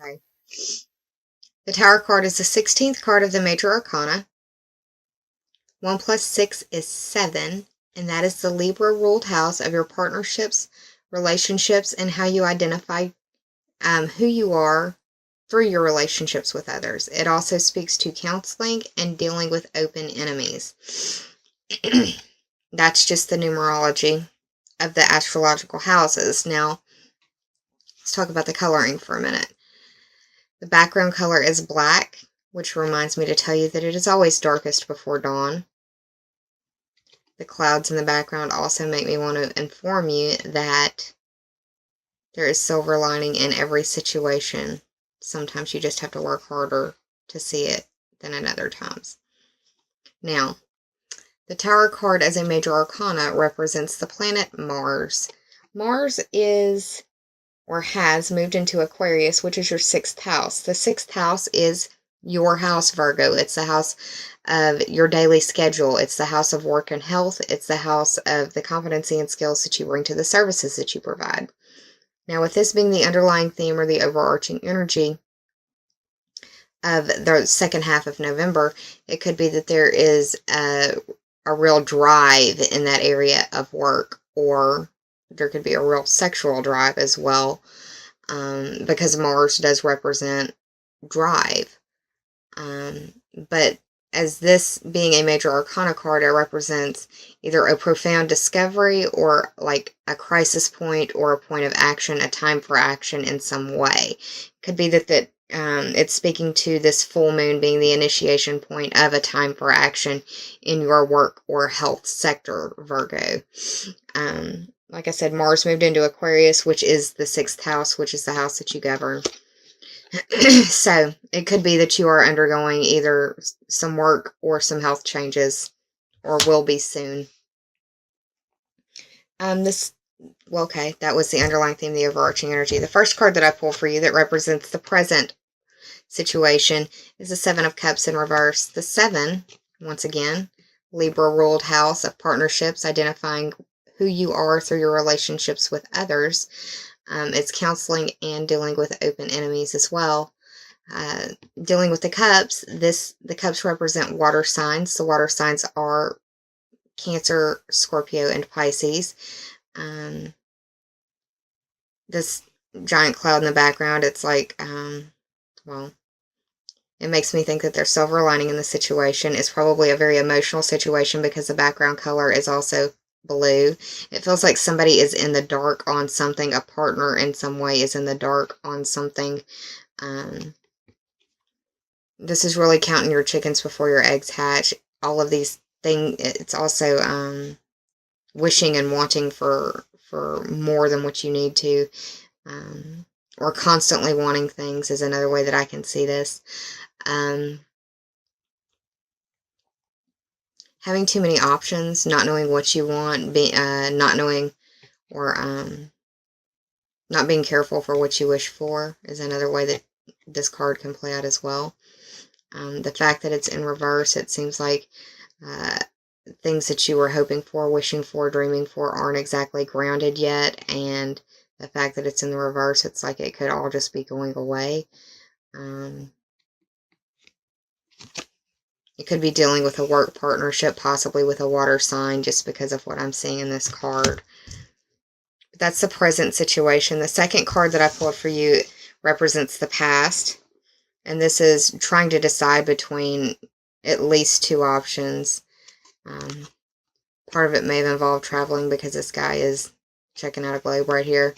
Okay. The Tower card is the 16th card of the Major Arcana. 1 plus 6 is 7, and that is the Libra ruled house of your partnerships, relationships, and how you identify who you are through your relationships with others. It also speaks to counseling and dealing with open enemies. That's just the numerology of the astrological houses. Now, let's talk about the coloring for a minute. The background color is black, which reminds me to tell you that it is always darkest before dawn. The clouds in the background also make me want to inform you that there is silver lining in every situation. Sometimes you just have to work harder to see it than at other times. Now, the Tower card as a major arcana represents the planet Mars. Mars is, or has, moved into Aquarius, which is your 6th house. The 6th house is your house, Virgo. It's the house of your daily schedule. It's the house of work and health. It's the house of the competency and skills that you bring to the services that you provide. Now, with this being the underlying theme or the overarching energy of the second half of November, it could be that there is a real drive in that area of work, or there could be a real sexual drive as well, because Mars does represent drive. But as this being a major arcana card, it represents either a profound discovery or like a crisis point or a point of action, a time for action in some way. Could be that it's speaking to this full moon being the initiation point of a time for action in your work or health sector, Virgo. Like I said, Mars moved into Aquarius, which is the 6th house, which is the house that you govern. So, it could be that you are undergoing either some work or some health changes, or will be soon. Okay, that was the underlying theme, the overarching energy. The first card that I pulled for you that represents the present situation is the 7 of Cups in reverse. The 7, once again, Libra ruled house of partnerships, identifying who you are through your relationships with others. It's counseling and dealing with open enemies as well. Dealing with the cups, the cups represent water signs. The water signs are Cancer, Scorpio, and Pisces. This giant cloud in the background, it's like, well, it makes me think that there's silver lining in the situation. It's probably a very emotional situation because the background color is also blue. It feels like somebody is in the dark on something. A partner in some way is in the dark on something. This is really counting your chickens before your eggs hatch. All of these things. It's also wishing and wanting for more than what you need to, or constantly wanting things is another way that I can see this. Having too many options, not knowing what you want, not knowing, or not being careful for what you wish for is another way that this card can play out as well. The fact that it's in reverse, it seems like things that you were hoping for, wishing for, dreaming for aren't exactly grounded yet, and the fact that it's in the reverse, it's like it could all just be going away. It could be dealing with a work partnership, possibly with a water sign, just because of what I'm seeing in this card. But that's the present situation. The second card that I pulled for you represents the past, and this is trying to decide between at least 2 options. Part of it may have involved traveling because this guy is checking out a globe right here.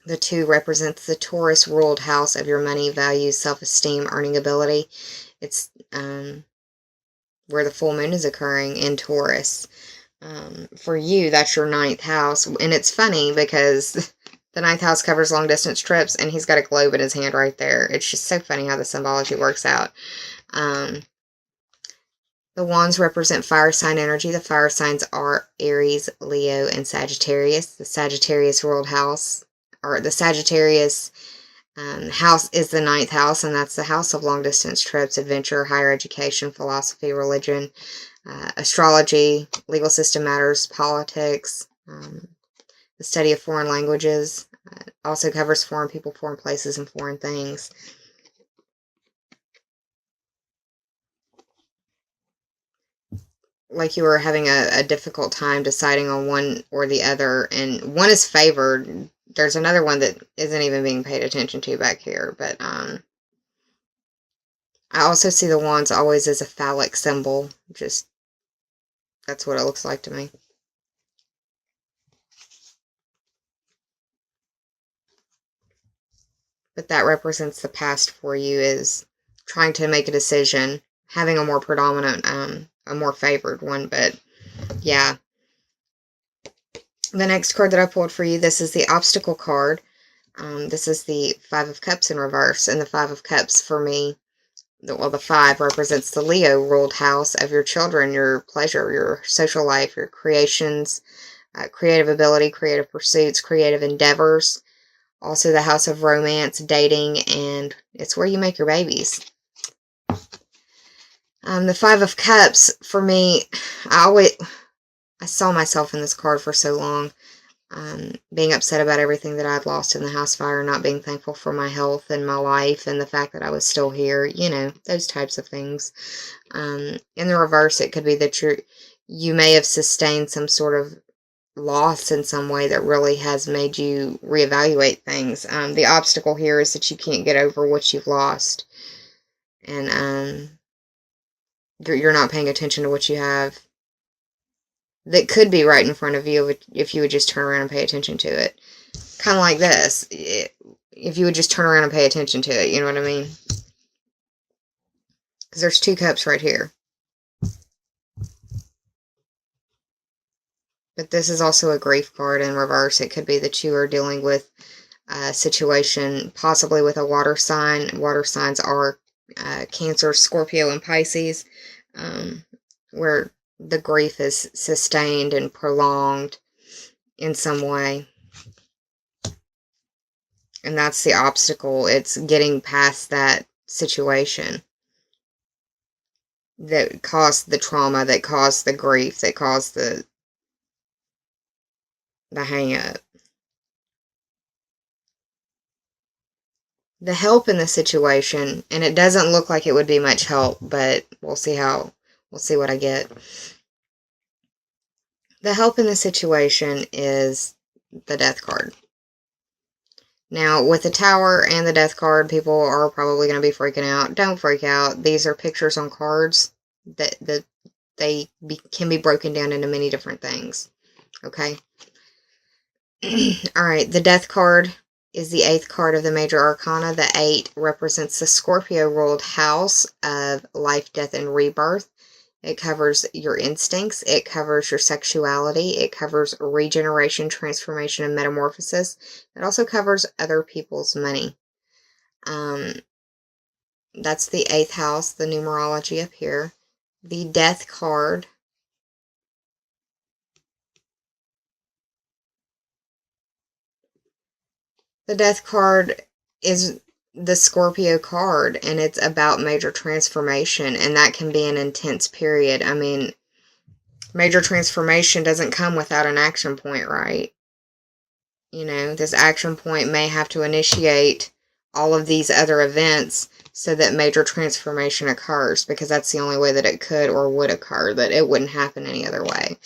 The 2 represents the Taurus ruled house of your money, values, self-esteem, earning ability. It's where the full moon is occurring in Taurus. For you, that's your 9th house. And it's funny because the 9th house covers long distance trips, and he's got a globe in his hand right there. It's just so funny how the symbology works out. The wands represent fire sign energy. The fire signs are Aries, Leo, and Sagittarius. The Sagittarius ruled house, or the Sagittarius house, is the 9th house, and that's the house of long distance trips, adventure, higher education, philosophy, religion, astrology, legal system matters, politics, the study of foreign languages, Also covers foreign people, foreign places, and foreign things. Like you were having a difficult time deciding on one or the other, and one is favored. There's another one that isn't even being paid attention to back here, but I also see the wands always as a phallic symbol. Just, that's what it looks like to me. But that represents the past for you, is trying to make a decision, having a more predominant, a more favored one. But yeah. The next card that I pulled for you, this is the obstacle card. This is the Five of Cups in reverse, and the Five of Cups for me, well, the 5 represents the Leo ruled house of your children, your pleasure, your social life, your creations, creative ability, creative pursuits, creative endeavors. Also the house of romance, dating, and it's where you make your babies. The Five of Cups, for me, I saw myself in this card for so long. Being upset about everything that I'd lost in the house fire, not being thankful for my health and my life and the fact that I was still here, you know, those types of things. In the reverse, it could be that you may have sustained some sort of loss in some way that really has made you reevaluate things. The obstacle here is that you can't get over what you've lost, and you're not paying attention to what you have that could be right in front of you if you would just turn around and pay attention to it. Kind of like this. If you would just turn around and pay attention to it, you know what I mean? Because there's 2 cups right here. But this is also a grief card in reverse. It could be that you are dealing with a situation, possibly with a water sign. Water signs are Cancer, Scorpio, and Pisces, where the grief is sustained and prolonged in some way. And that's the obstacle. It's getting past that situation that caused the trauma, that caused the grief, that caused the hang up. The help in the situation, and it doesn't look like it would be much help, but we'll see what I get. The help in the situation is the Death card. Now, with the Tower and the Death card, people are probably going to be freaking out. Don't freak out. These are pictures on cards that can be broken down into many different things. Okay? Alright, the Death card is the 8th card of the major arcana. The 8 represents the Scorpio ruled house of life, death, and rebirth. It covers your instincts. It covers your sexuality. It covers regeneration, transformation, and metamorphosis. It also covers other people's money. That's the 8th house, the numerology up here. The Death card is the Scorpio card, and it's about major transformation, and that can be an intense period. I mean, major transformation doesn't come without an action point, right? You know, this action point may have to initiate all of these other events so that major transformation occurs, because that's the only way that it could or would occur, that it wouldn't happen any other way.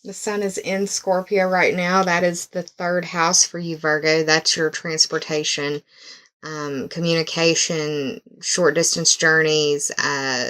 The sun is in Scorpio right now. That is the 3rd house for you, Virgo. That's your transportation, communication, short distance journeys,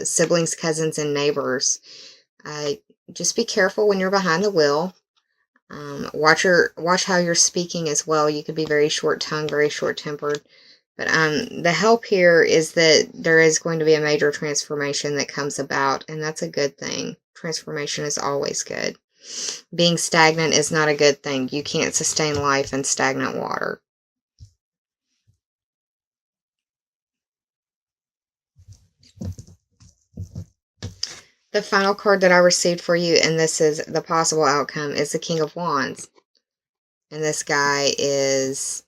siblings, cousins, and neighbors. Just be careful when you're behind the wheel. Watch how you're speaking as well. You could be very short-tongued, very short-tempered. But the help here is that there is going to be a major transformation that comes about, and that's a good thing. Transformation is always good. Being stagnant is not a good thing. You can't sustain life in stagnant water. The final card that I received for you, and this is the possible outcome, is the King of Wands. And this guy is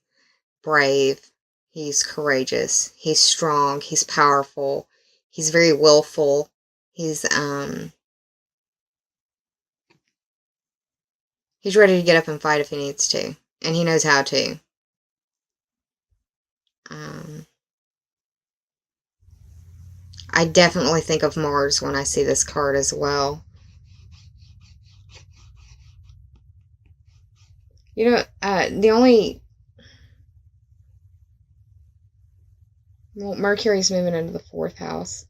brave. He's courageous. He's strong. He's powerful. He's very willful. He's ready to get up and fight if he needs to. And he knows how to. I definitely think of Mars when I see this card as well. You know, Mercury's moving into the 4th house.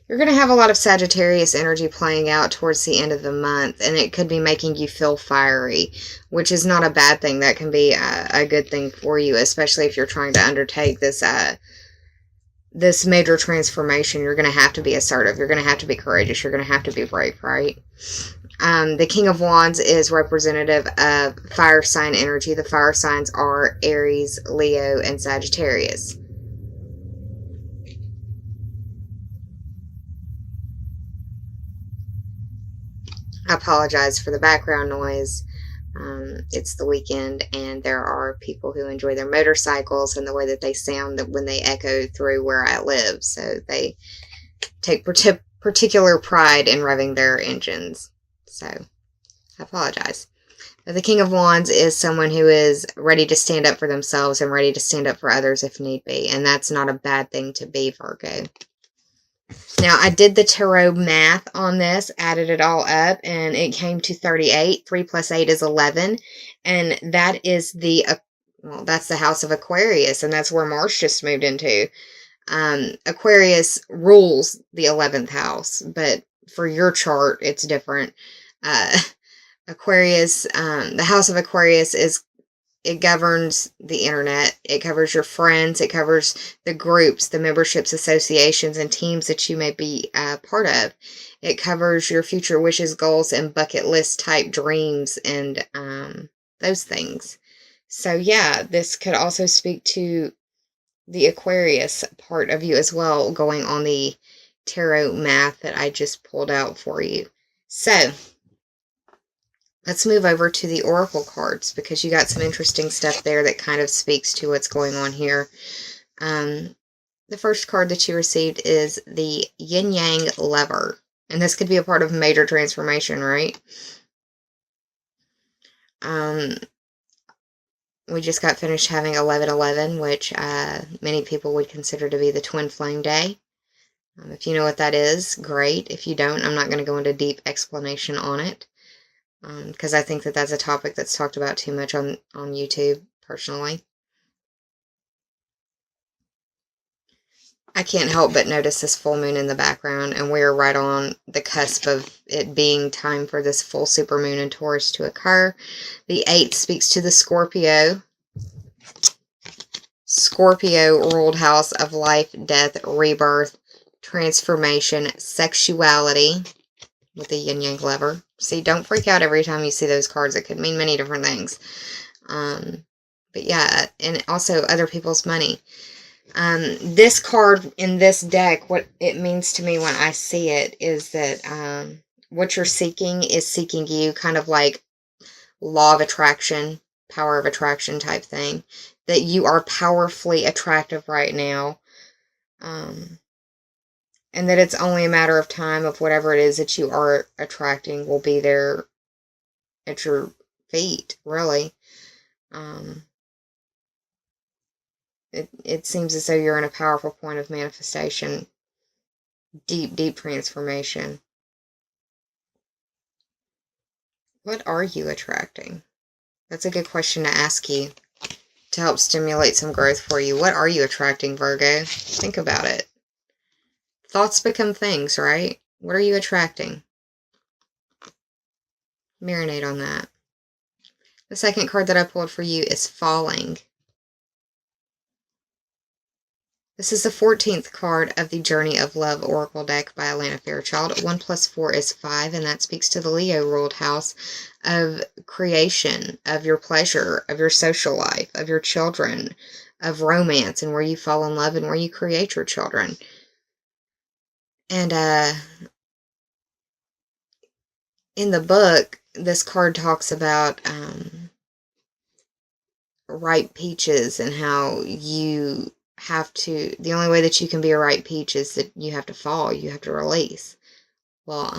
You're going to have a lot of Sagittarius energy playing out towards the end of the month, and it could be making you feel fiery, which is not a bad thing. That can be a good thing for you, especially if you're trying to undertake this this major transformation. You're going to have to be assertive. You're going to have to be courageous. You're going to have to be brave, right? The King of Wands is representative of fire sign energy. The fire signs are Aries, Leo, and Sagittarius. I apologize for the background noise. It's the weekend, and there are people who enjoy their motorcycles and the way that they sound when they echo through where I live. So they take particular pride in revving their engines. So I apologize. The King of Wands is someone who is ready to stand up for themselves and ready to stand up for others if need be. And that's not a bad thing to be, Virgo. Now, I did the tarot math on this, added it all up, and it came to 38. 3 plus 8 is 11. And that is that's the house of Aquarius, and that's where Mars just moved into. Aquarius rules the 11th house, but for your chart, it's different. Aquarius, the house of Aquarius it governs the internet. It covers your friends. It covers the groups, the memberships, associations, and teams that you may be part of. It covers your future wishes, goals, and bucket list type dreams and those things. So yeah, this could also speak to the Aquarius part of you as well, going on the tarot math that I just pulled out for you. So let's move over to the Oracle cards, because you got some interesting stuff there that kind of speaks to what's going on here. The first card that you received is the Yin Yang Lever. And this could be a part of a major transformation, right? We just got finished having 11/11, which many people would consider to be the twin flame day. If you know what that is, great. If you don't, I'm not going to go into deep explanation on it. Because I think that that's a topic that's talked about too much on YouTube, personally. I can't help but notice this full moon in the background, and we're right on the cusp of it being time for this full supermoon in Taurus to occur. The 8 speaks to the Scorpio. Scorpio ruled house of life, death, rebirth, transformation, sexuality, with the yin yang lever. See, don't freak out every time you see those cards. It could mean many different things. But yeah, and also other people's money. This card in this deck, what it means to me when I see it is that what you're seeking is seeking you, kind of like law of attraction, power of attraction type thing. That you are powerfully attractive right now. And that it's only a matter of time of whatever it is that you are attracting will be there at your feet, really. It seems as though you're in a powerful point of manifestation. Deep, deep transformation. What are you attracting? That's a good question to ask you to help stimulate some growth for you. What are you attracting, Virgo? Think about it. Thoughts become things, right? What are you attracting? Marinate on that. The second card that I pulled for you is Falling. This is the 14th card of the Journey of Love Oracle deck by Alana Fairchild. 1 plus 4 is 5, and that speaks to the Leo ruled house of creation, of your pleasure, of your social life, of your children, of romance, and where you fall in love and where you create your children. And in the book, this card talks about ripe peaches and how you have to, the only way that you can be a ripe peach is that you have to fall, you have to release. Well,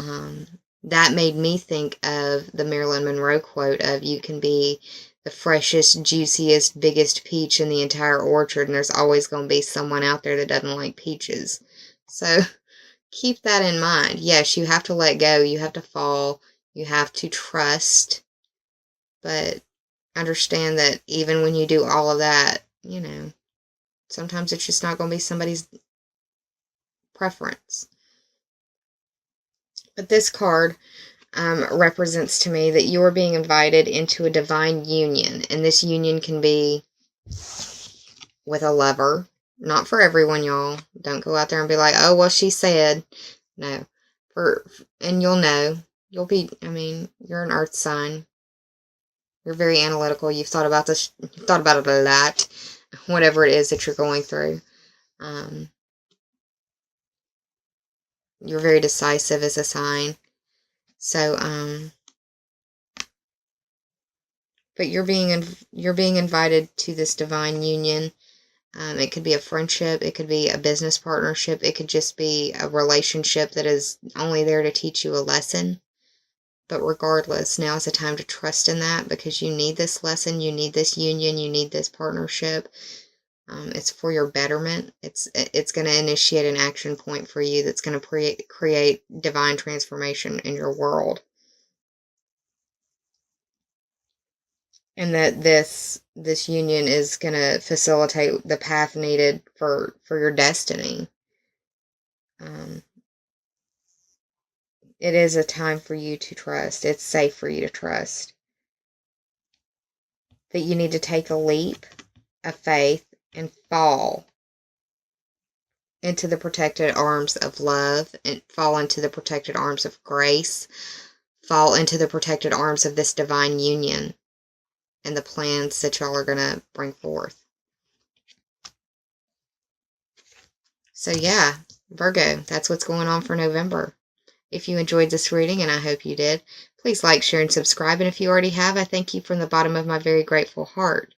that made me think of the Marilyn Monroe quote of, you can be the freshest, juiciest, biggest peach in the entire orchard, and there's always going to be someone out there that doesn't like peaches. So keep that in mind. Yes, you have to let go, you have to fall, you have to trust, but understand that even when you do all of that, you know, sometimes it's just not going to be somebody's preference. But this card represents to me that you are being invited into a divine union, and this union can be with a lover. Not for everyone, y'all. Don't go out there and be like, oh, well, she said. No. And you'll know. You'll be, I mean, you're an earth sign. You're very analytical. You've thought about this. You've thought about it a lot. Whatever it is that you're going through. You're very decisive as a sign. So, but you're being invited to this divine union. It could be a friendship. It could be a business partnership. It could just be a relationship that is only there to teach you a lesson. But regardless, now is the time to trust in that, because you need this lesson. You need this union. You need this partnership. It's for your betterment. It's going to initiate an action point for you that's going to create divine transformation in your world. And that this union is going to facilitate the path needed for your destiny. It is a time for you to trust. It's safe for you to trust. That you need to take a leap of faith and fall into the protected arms of love, and fall into the protected arms of grace, fall into the protected arms of this divine union and the plans that y'all are going to bring forth. So yeah, Virgo, that's what's going on for November. If you enjoyed this reading, and I hope you did, please like, share, and subscribe. And if you already have, I thank you from the bottom of my very grateful heart.